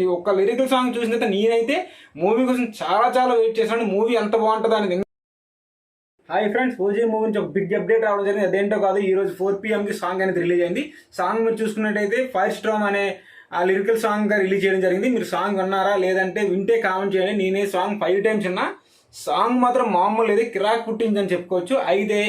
Comment ఒక్క lyrical song చూసిన తర్వాత నేనైతే మూవీ కోసం చాలా చాలా వెయిట్ చేశాను. మూవీ ఎంత బాగుంటుంది అనేది. హాయ్ ఫ్రెండ్స్, ఓజీ మూవీ నుంచి ఒక బిగ్ అప్డేట్ రావడం జరిగింది. అదేంటో కాదు, ఈ రోజు 4 PM సాంగ్ అనేది రిలీజ్ అయింది. సాంగ్ మీరు చూసుకున్నట్టయితే ఫైర్ స్ట్రామ్ అనే ఆ లిరికల్ సాంగ్ గా రిలీజ్ చేయడం జరిగింది. మీరు సాంగ్ విన్నారా లేదంటే వింటే కామెంట్ చేయండి. నేనే సాంగ్ 5 times విన్నా. సాంగ్ మాత్రం మామూలు లేదు, కిరాక్ పుట్టిందని చెప్పుకోవచ్చు. అయితే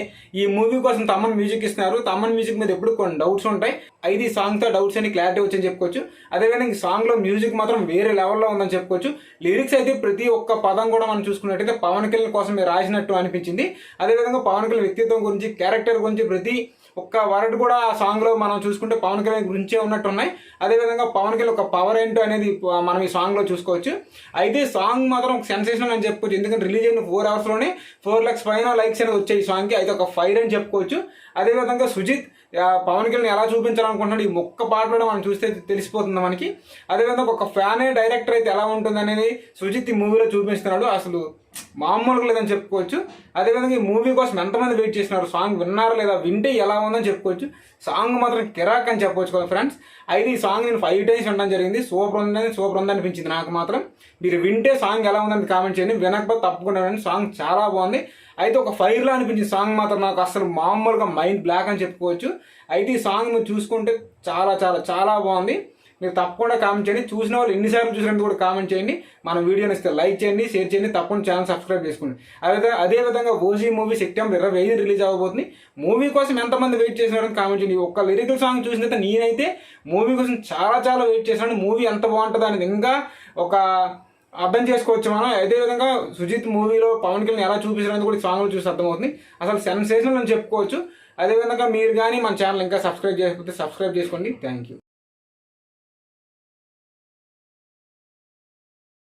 ఈ మూవీ కోసం తమన్ మ్యూజిక్ ఇస్తున్నారు. తమన్ మ్యూజిక్ మీద ఎప్పుడు కొన్ని డౌట్స్ ఉంటాయి. అయితే ఈ సాంగ్తో డౌట్స్ అని క్లారిటీ వచ్చని చెప్పుకోవచ్చు. అదేవిధంగా ఈ సాంగ్లో మ్యూజిక్ మాత్రం వేరే లెవెల్లో ఉందని చెప్పుకోవచ్చు. లిరిక్స్ అయితే ప్రతి ఒక్క పదం కూడా మనం చూసుకున్నట్టయితే పవన్ కళ్యాణ్ కోసం రాసినట్టు అనిపించింది. అదేవిధంగా పవన్ కళ్యాణ్ వ్యక్తిత్వం గురించి, క్యారెక్టర్ గురించి ప్రతి ఒక్క వర్డ్ కూడా ఆ సాంగ్లో మనం చూసుకుంటే పవన్ కళ్యాణ్ గురించే ఉన్నట్టు ఉన్నాయి. అదేవిధంగా పవన్ కళ్యాణ్ ఒక పవర్ ఏంటో అనేది మనం ఈ సాంగ్లో చూసుకోవచ్చు. అయితే సాంగ్ మాత్రం ఒక సెన్సేషన్ అని చెప్పుకోవచ్చు. ఎందుకంటే రిలీజ్ అయిన 4 hours $4 lakhs పైన లైక్స్ అనేది వచ్చాయి ఈ సాంగ్కి. అయితే ఒక ఫైర్ అని చెప్పుకోవచ్చు. అదేవిధంగా సుజిత్ పవన్ కళ్యాణ్ ఎలా చూపించాలనుకుంటున్నాడు ఈ ఒక్క పాటలో మనం చూస్తే తెలిసిపోతుంది మనకి. అదేవిధంగా ఒక ఫ్యానే డైరెక్టర్ అయితే ఎలా ఉంటుంది అనేది సుజిత్ ఈ మూవీలో చూపిస్తున్నాడు. అసలు మామూలుగా లేదని చెప్పుకోవచ్చు. అదేవిధంగా ఈ మూవీ కోసం ఎంతమంది వెయిట్ చేస్తున్నారు, సాంగ్ విన్నారా లేదా, వింటే ఎలా ఉందని చెప్పుకోవచ్చు. సాంగ్ మాత్రం కిరాక్ అని చెప్పవచ్చు కదా ఫ్రెండ్స్. అయితే ఈ సాంగ్ నేను 5 times వినడం జరిగింది. సూపర్ ఉంది అనిపించింది నాకు మాత్రం. మీరు వింటే సాంగ్ ఎలా ఉందని కామెంట్ చేయండి, వినకపోతే తప్పకుండా సాంగ్ చాలా బాగుంది. అయితే ఒక ఫైర్లా అనిపించింది సాంగ్ మాత్రం నాకు. అసలు మామూలుగా మైండ్ బ్లాక్ అని చెప్పుకోవచ్చు. అయితే ఈ సాంగ్ మీరు చూసుకుంటే చాలా చాలా చాలా బాగుంది. మీరు తప్పకుండా కామెంట్ చేయండి. చూసిన వాళ్ళు ఎన్నిసార్లు చూసినందుకు కూడా కామెంట్ చేయండి. మన వీడియోని ఇస్తే లైక్ చేయండి, షేర్ చేయండి, తప్పకుండా ఛానల్ సబ్స్క్రైబ్ చేసుకోండి. అదేవిధంగా ఓజీ మూవీ September 25 రిలీజ్ అవ్వబోతుంది. మూవీ కోసం ఎంతమంది వెయిట్ చేసినారని కామెంట్ చేయండి. ఒక్క లిరికల్ సాంగ్ చూసిన తర్వాత నేనైతే మూవీ కోసం చాలా చాలా వెయిట్ చేశాను. మూవీ ఎంత బాగుంటుంది అనేది ఇంకా ఒక అర్థం చేసుకోవచ్చు మనం. అదేవిధంగా సుజిత్ మూవీలో పవన్ కళ్యాణ్ ఎలా చూపించడానికి కూడా సాంగ్లు చూసి అర్థమవుతుంది. అసలు సెన్సేషనల్ అని చెప్పుకోవచ్చు. అదేవిధంగా మీరు కానీ మన ఛానల్ ఇంకా సబ్స్క్రైబ్ చేయకపోతే సబ్స్క్రైబ్ చేసుకోండి. Thank you.